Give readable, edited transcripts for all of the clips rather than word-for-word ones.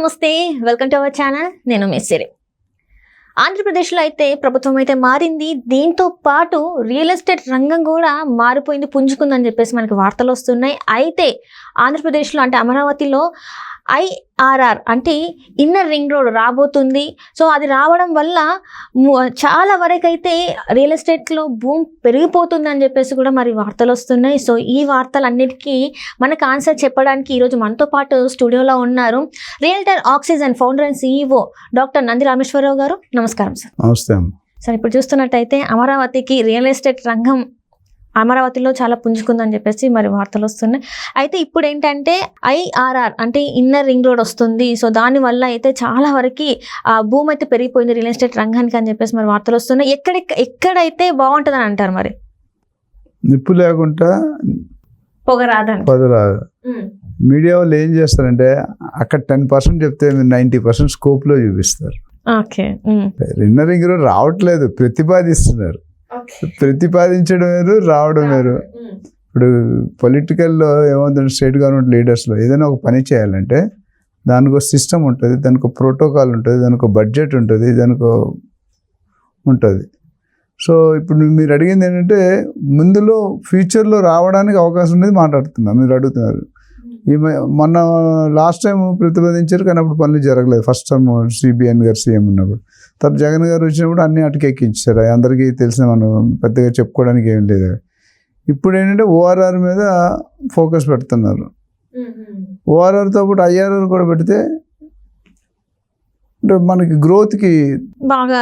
నమస్తే, welcome to our channel. నేను మెస్సిరి. ఆంధ్రప్రదేశ్లో అయితే ప్రభుత్వం అయితే మారింది. దీంతో పాటు రియల్ ఎస్టేట్ రంగం కూడా మారిపోయింది, పుంజుకుందని చెప్పేసి మనకి వార్తలు వస్తున్నాయి. అయితే ఆంధ్రప్రదేశ్లో అంటే అమరావతిలో ఐఆర్ఆర్ అంటే ఇన్నర్ రింగ్ రోడ్ రాబోతుంది. సో అది రావడం వల్ల చాలా వరకు అయితే రియల్ ఎస్టేట్లో భూమి పెరిగిపోతుందని చెప్పేసి కూడా మరి వార్తలు వస్తున్నాయి. సో ఈ వార్తలన్నిటికీ మనకు ఆన్సర్ చెప్పడానికి ఈరోజు మనతో పాటు స్టూడియోలో ఉన్నారు realtor oxygen founder and CEO doctor Nandi Rameshwar Rao గారు. నమస్కారం సార్. నమస్తే అమ్మ. సార్, ఇప్పుడు చూస్తున్నట్టయితే అమరావతికి రియల్ ఎస్టేట్ రంగం అమరావతిలో చాలా పుంజుకుందని చెప్పేసి మరి వార్తలు వస్తున్నాయి. అయితే ఇప్పుడు ఏంటంటే ఐఆర్ఆర్ అంటే ఇన్నర్ రింగ్ రోడ్ వస్తుంది. సో దానివల్ల అయితే చాలా వరకు భూమి అయితే పెరిగిపోయింది రియల్ ఎస్టేట్ రంగానికి అని చెప్పేసి మరి వార్తలు వస్తున్నాయి. ఎక్కడైతే బాగుంటుందని అంటారు? మరి నిప్పు లేకుండా పొగ రాదని మీడియా వాళ్ళు ఏం చేస్తారంటే అక్కడ 10% చెప్తే 90% స్కోప్లో చూపిస్తారు. ఓకే, ఇన్నర్ రింగ్ రోడ్ రావట్లేదు, ప్రతిపాదిస్తున్నారు. ప్రతిపాదించడం వేరు, రావడం వేరు. ఇప్పుడు పొలిటికల్లో ఏమవుతుంది, స్టేట్ గవర్నమెంట్ లీడర్స్లో ఏదైనా ఒక పని చేయాలంటే దానికి ఒక సిస్టమ్ ఉంటుంది, దానికి ఒక ప్రోటోకాల్ ఉంటుంది, దానికి ఒక బడ్జెట్ ఉంటుంది, దానికి ఉంటుంది. సో ఇప్పుడు మీరు అడిగింది ఏంటంటే ముందులో ఫ్యూచర్లో రావడానికి అవకాశం ఉండేది మాట్లాడుతున్నారు, మీరు అడుగుతున్నారు. మొన్న లాస్ట్ టైం ప్రతిపాదించారు కానీ అప్పుడు పనులు జరగలేదు. ఫస్ట్ టైం CBN గారు సీఎం ఉన్నప్పుడు. తర్వాత జగన్ గారు వచ్చినప్పుడు అన్ని అటుకెక్కించారు. అందరికీ తెలిసిన, మనం పెద్దగా చెప్పుకోవడానికి ఏం లేదు. ఇప్పుడు ఏంటంటే ORR మీద ఫోకస్ పెడుతున్నారు. ORRతో పాటు IRR కూడా పెడితే అంటే మనకి గ్రోత్కి బాగా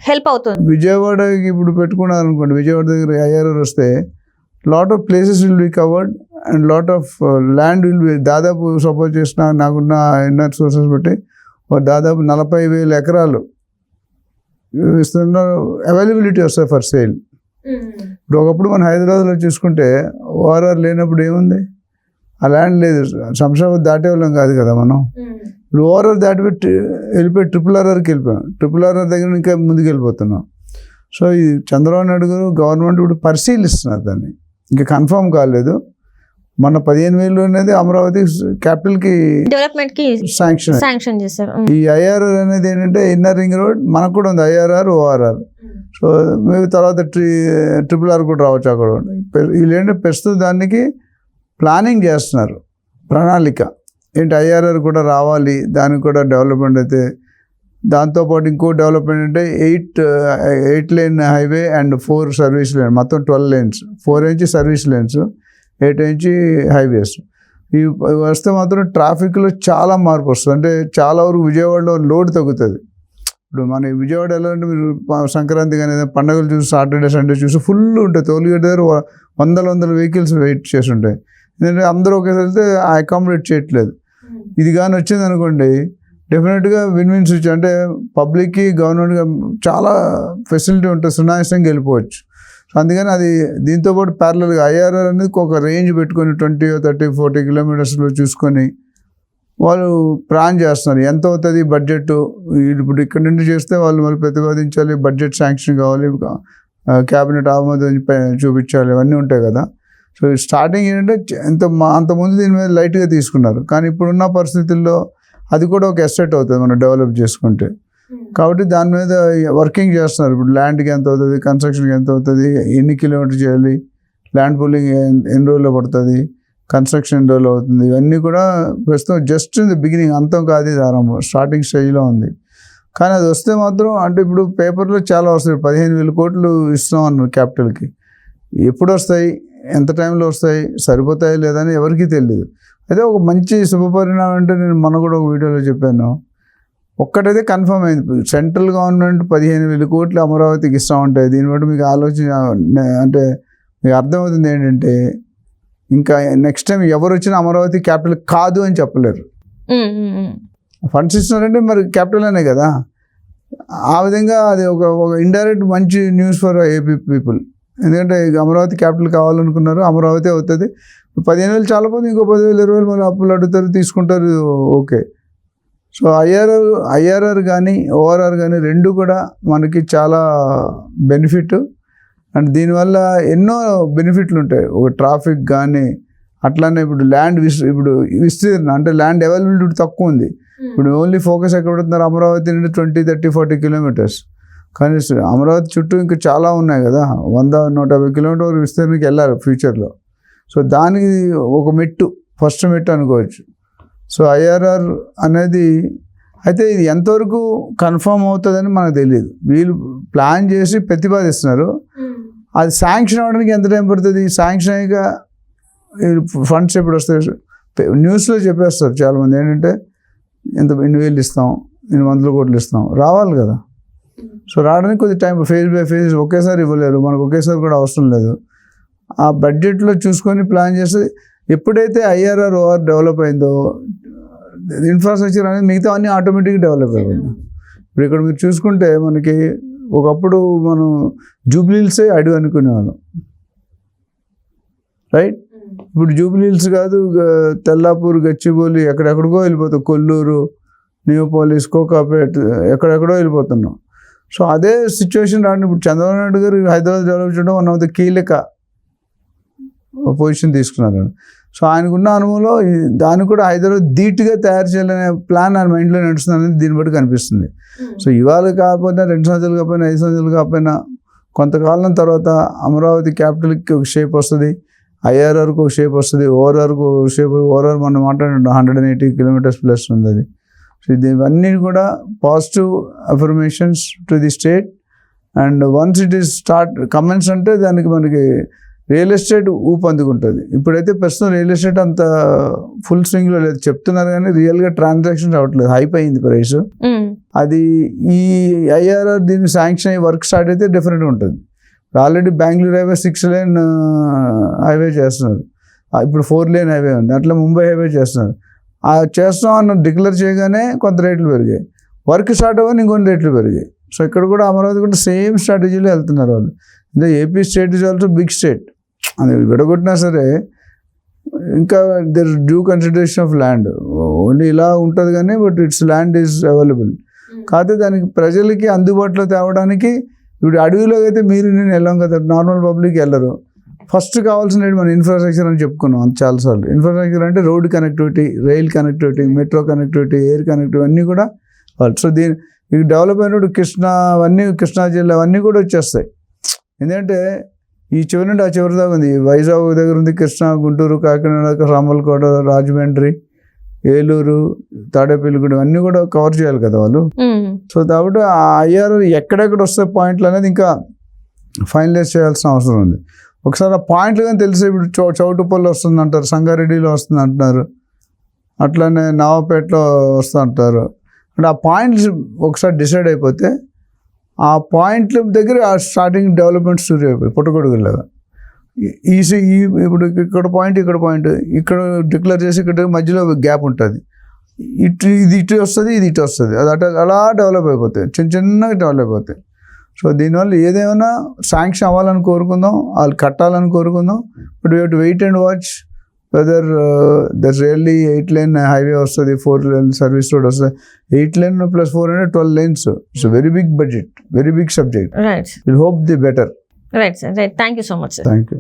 హెల్ప్ అవుతుంది. విజయవాడకి ఇప్పుడు పెట్టుకున్నారు అనుకోండి, విజయవాడ దగ్గర IRR వస్తే lot of places will be covered and lot of land will be, దాదాపు సపోజ్ చేసిన నాకున్న ఇన్నర్ సోర్సెస్ బట్టి దాదాపు 40,000 ఎకరాలు అవైలబిలిటీ వస్తాయి ఫర్ సేల్. ఇప్పుడు ఒకప్పుడు మనం హైదరాబాద్లో చూసుకుంటే ORR లేనప్పుడు ఏముంది, ఆ ల్యాండ్ లేదు. శంషాబాద్ దాటేవాళ్ళం కాదు కదా మనం. ఇప్పుడు ORR దాటిపెట్టి వెళ్ళిపోయి RRRకి వెళ్ళిపోయాం. RRR దగ్గర ఇంకా ముందుకు వెళ్ళిపోతున్నాం. సో ఈ చంద్రబాబు నాయుడు గారు గవర్నమెంట్ ఇప్పుడు పరిశీలిస్తున్నారు దాన్ని, ఇంకా కన్ఫర్మ్ కాలేదు. మన 15,000 అనేది అమరావతి క్యాపిటల్కి డెవలప్మెంట్ కి శాంక్షన్ చేశారు. ఈ IRR అనేది ఏంటంటే ఇన్నర్ రింగ్ రోడ్ మనకు కూడా ఉంది, IRR ORR. సో మేబీ తర్వాత RRR కూడా రావచ్చు అక్కడ. వీళ్ళు ఏంటంటే ప్రస్తుతం దానికి ప్లానింగ్ చేస్తున్నారు, ప్రణాళిక ఏంటి IRR కూడా రావాలి, దానికి కూడా డెవలప్మెంట్ అయితే. దాంతోపాటు ఇంకో డెవలప్మెంట్ అంటే 8 lane highway and 4 service lane, మొత్తం 12 lanes, 4 inch service lanes, 8 inch highways. ఇవి వస్తే మాత్రం ట్రాఫిక్లో చాలా మార్పు వస్తుంది. అంటే చాలా వరకు విజయవాడలో లోడ్ తగ్గుతుంది. ఇప్పుడు మన విజయవాడ ఎలా అంటే మీరు సంక్రాంతి కానీ పండుగలు చూసి సాటర్డే సండే చూసి ఫుల్ ఉంటుంది. టోల్గేట్ దగ్గర వందల వెహికల్స్ వెయిట్ చేసి ఉంటాయి. ఎందుకంటే అందరూ ఒకేసారి వెళ్తే అకామిడేట్ చేయట్లేదు. ఇది కానీ వచ్చింది అనుకోండి, డెఫినెట్గా విన్ స్విచ్. అంటే పబ్లిక్కి గవర్నమెంట్గా చాలా ఫెసిలిటీ ఉంటుంది, సునాయాసంగా వెళ్ళిపోవచ్చు. అందుకని అది దీంతోపాటు ప్యారలల్గా IRR అనేది ఒక రేంజ్ పెట్టుకొని 20, 30, 40 కిలోమీటర్స్లో చూసుకొని వాళ్ళు ప్లాన్ చేస్తున్నారు. ఎంత అవుతుంది బడ్జెట్. ఇప్పుడు ఇక్కడ నుండి చేస్తే వాళ్ళు మళ్ళీ ప్రతిపాదించాలి, బడ్జెట్ శాంక్షన్ కావాలి, క్యాబినెట్ ఆమోదం చూపించాలి, ఇవన్నీ ఉంటాయి కదా. సో స్టార్టింగ్ ఏంటంటే అంతకుముందు దీని మీద లైట్గా తీసుకున్నారు. కానీ ఇప్పుడున్న పరిస్థితుల్లో అది కూడా ఒక ఎస్టేట్ అవుతుంది మనం డెవలప్ చేసుకుంటే. కాబట్టి దాని మీద వర్కింగ్ చేస్తున్నారు. ఇప్పుడు ల్యాండ్కి ఎంత అవుతుంది, కన్స్ట్రక్షన్కి ఎంత అవుతుంది, ఎన్ని కిలోమీటర్ చేయాలి, ల్యాండ్ పూలింగ్ ఎన్ని రోజుల్లో పడుతుంది, కన్స్ట్రక్షన్ ఎన్ని రోజులు అవుతుంది, ఇవన్నీ కూడా ప్రస్తుతం జస్ట్ ఇన్ ది బిగినింగ్, అంతం కాదు, ఇది ఆరంభం, స్టార్టింగ్ స్టేజ్లో ఉంది. కానీ అది వస్తే మాత్రం అంటే ఇప్పుడు పేపర్లో చాలా వస్తాయి. 15,000 కోట్లు ఇస్తున్నాం అన్నారు క్యాపిటల్కి. ఎప్పుడు వస్తాయి, ఎంత టైంలో వస్తాయి, సరిపోతాయి లేదని ఎవరికీ తెలియదు. అయితే ఒక మంచి శుభపరిణామం అంటే నేను కూడా ఒక వీడియోలో చెప్పాను. ఒక్కటైతే కన్ఫర్మ్ అయింది, సెంట్రల్ గవర్నమెంట్ 15,000 కోట్లు అమరావతికి ఇస్తామంటాయి. దీన్ని బట్టి మీకు ఆలోచన అంటే మీకు అర్థమవుతుంది ఏంటంటే ఇంకా నెక్స్ట్ టైం ఎవరు వచ్చినా అమరావతి క్యాపిటల్ కాదు అని చెప్పలేరు. ఫండ్స్ ఇస్తున్నారంటే మరి క్యాపిటల్ అనే కదా. ఆ విధంగా అది ఒక ఇండైరెక్ట్ మంచి న్యూస్ ఫర్ AP పీపుల్. ఎందుకంటే అమరావతి క్యాపిటల్ కావాలనుకున్నారు, అమరావతి అవుతుంది. 15,000 చాలా పోతే ఇంకో 10,000, 20,000 మళ్ళీ అప్పులు అడుగుతారు, తీసుకుంటారు, ఓకే. సో IRR కానీ ORR కానీ రెండు కూడా మనకి చాలా బెనిఫిట్. అండ్ దీనివల్ల ఎన్నో బెనిఫిట్లు ఉంటాయి. ఒక ట్రాఫిక్ కానీ, అట్లానే ఇప్పుడు ల్యాండ్ ఇప్పుడు విస్తీర్ణం అంటే ల్యాండ్ అవైలబిలిటీ తక్కువ ఉంది. ఇప్పుడు ఓన్లీ ఫోకస్ ఎక్కడ పెడుతున్నారు, అమరావతి నుండి 20-30-40 కిలోమీటర్స్. కానీ అమరావతి చుట్టూ ఇంకా చాలా ఉన్నాయి కదా, 100-150 కిలోమీటర్ విస్తీర్ణకి వెళ్ళారు ఫ్యూచర్లో. సో దానికి ఒక మెట్టు, ఫస్ట్ మెట్టు అనుకోవచ్చు. సో ఐఆర్ఆర్ అనేది అయితే ఇది ఎంతవరకు కన్ఫర్మ్ అవుతుందని మనకు తెలియదు. వీళ్ళు ప్లాన్ చేసి ప్రతిపాదిస్తున్నారు, అది శాంక్షన్ అవ్వడానికి ఎంత టైం పడుతుంది, శాంక్షన్ అయ్యాక ఫండ్స్ ఎప్పుడు వస్తాయి న్యూస్లో చెప్పేస్తారు చాలామంది. ఏంటంటే ఇన్ని వేలు ఇస్తాం, 100 కోట్లు ఇస్తాం, రావాలి కదా. సో రావడానికి కొద్ది టైం, ఫేజ్ బై ఫేజ్ ఒకేసారి ఇవ్వలేరు, మనకు ఒకేసారి కూడా అవసరం లేదు. ఆ బడ్జెట్లో చూసుకొని ప్లాన్ చేస్తే ఎప్పుడైతే ఐఆర్ఆర్ ఓఆర్ డెవలప్ అయిందో ఇన్ఫ్రాస్ట్రక్చర్ అనేది మిగతా అన్నీ ఆటోమేటిక్గా డెవలప్ అయిపోయింది. ఇప్పుడు ఇక్కడ మీరు చూసుకుంటే మనకి ఒకప్పుడు మనం జూబ్లీహిల్సే అడవి అనుకునేవాళ్ళం, రైట్? ఇప్పుడు జూబ్లీహిల్స్ కాదు, తెల్లాపూర్, గచ్చిబౌలి, ఎక్కడెక్కడికో వెళ్ళిపోతాం, కొల్లూరు, న్యూపోలిస్, కోకాపేట్, ఎక్కడెక్కడో వెళ్ళిపోతున్నాం. సో అదే సిచ్యువేషన్ రాండి. ఇప్పుడు చంద్రబాబు నాయుడు గారు హైదరాబాద్ డెవలప్ చేయడం వన్ ఆఫ్ ద కీలక పొజిషన్ తీసుకున్నారు. సో ఆయనకున్న అనుభవంలో దాన్ని కూడా హైదరాబాద్ ధీటుగా తయారు చేయాలనే ప్లాన్ ఆయన మైండ్లో నడుస్తుంది అనేది దీన్ని బట్టి కనిపిస్తుంది. సో ఇవాళ కాకపోయినా 2 సంవత్సరాలు కాకపోయినా 5 సంవత్సరాలు కాకపోయినా కొంతకాలం తర్వాత అమరావతి క్యాపిటల్కి ఒక షేప్ వస్తుంది, ఐఆర్ఆర్కి ఒక షేప్ వస్తుంది, ఓఆర్ఆర్కి ఒక షేప్. ఓఆర్ఆర్ మనం మాట్లాడుకుంటాం 180 కిలోమీటర్స్ ప్లస్ ఉంది అది. సో ఇవన్నీ కూడా positive affirmations to the state. And once it is start commence అంటే దానికి మనకి రియల్ ఎస్టేట్ ఊపందుకుంటుంది. ఇప్పుడైతే ప్రస్తుతం రియల్ ఎస్టేట్ అంత ఫుల్ స్వింగ్లో లేదు, చెప్తున్నారు కానీ రియల్గా ట్రాన్సాక్షన్స్ అవ్వట్లేదు, హైప్ అయింది ప్రైస్. అది ఈ ఐఆర్ఆర్ దీన్ని శాంక్షన్ అయ్యి వర్క్ స్టార్ట్ అయితే డిఫరెంట్గా ఉంటుంది. Already Bengaluru highway 6 lane highway చేస్తున్నారు, ఇప్పుడు 4 లేన్ హైవే ఉంది, అట్లా ముంబై హైవే చేస్తున్నారు. చేస్తాం అన్న డిక్లేర్ చేయగానే కొంత రేట్లు పెరిగాయి, వర్క్ స్టార్ట్ అవ్వని ఇంకొన్ని రేట్లు పెరిగాయి. సో ఇక్కడ కూడా అమరావతి కూడా సేమ్ స్ట్రాటజీలో వెళ్తున్నారు వాళ్ళు. ఇంకా AP state is also big state, అది విడగొట్టినా సరే ఇంకా their due consideration of land. Only ఇలా ఉంటుంది కానీ but it's land is available. కాకపోతే దానికి ప్రజలకి అందుబాటులో తేవడానికి ఇప్పుడు అడవిలో అయితే మీరు నేను వెళ్ళాం కదా, నార్మల్ పబ్లిక్ వెళ్ళరు. ఫస్ట్ కావాల్సిన మన ఇన్ఫ్రాస్ట్రక్చర్ అని చెప్పుకున్నాం అంత చాలాసార్లు. ఇన్ఫ్రాస్ట్రక్చర్ అంటే road connectivity, rail connectivity, metro connectivity, air connectivity అన్నీ కూడా వాళ్ళు. సో ఇక డెవలప్ అయినప్పుడు కృష్ణా అవన్నీ, కృష్ణా జిల్లా అవన్నీ కూడా వచ్చేస్తాయి. ఎందుకంటే ఈ చివరి నుండి ఆ చివరి దాకా ఉంది, వైజాగ్ దగ్గర ఉంది, కృష్ణా, గుంటూరు, కాకినాడ, రామలకోట, రాజమండ్రి, ఏలూరు, తాడేపల్లిగూడెం అన్నీ కూడా కవర్ చేయాలి కదా వాళ్ళు. సో కాబట్టి ఆ ఐఆర్ఆర్ ఎక్కడెక్కడ వస్తే పాయింట్లు అనేది ఇంకా ఫైనలైజ్ చేయాల్సిన అవసరం ఉంది. ఒకసారి ఆ పాయింట్లు కానీ తెలిసే, ఇప్పుడు చౌటుపల్లి వస్తుంది అంటారు, సంగారెడ్డిలో వస్తుంది అంటున్నారు, అట్లానే నవాపేటలో వస్తూ అంటారు. అంటే ఆ పాయింట్స్ ఒకసారి డిసైడ్ అయిపోతే ఆ పాయింట్ల దగ్గర ఆ స్టార్టింగ్ డెవలప్మెంట్ స్టోరీ అయిపోయి పుట్టగొడుగులాగా ఇప్పుడు ఇక్కడ పాయింట్, ఇక్కడ డిక్లేర్ చేసి ఇక్కడ మధ్యలో గ్యాప్ ఉంటుంది, ఇటు వస్తుంది, ఇది ఇటు వస్తుంది, అది అలా డెవలప్ అయిపోతాయి, చిన్నగా డెవలప్ అవుతాయి. సో దీనివల్ల ఏదేమైనా శాంక్షన్ అవ్వాలని కోరుకుందాం, వాళ్ళు కట్టాలని కోరుకుందాం. But we have to wait and watch whether their really 8 lane highway వస్తుంది, 4 లేన్ సర్వీస్ రోడ్ వస్తుంది. 8 లేన్ + 4 అంటే 12 lanes. It's very big budget, very big subject. Right, will hope the better. Right sir, right. Thank you so much sir. Thank you.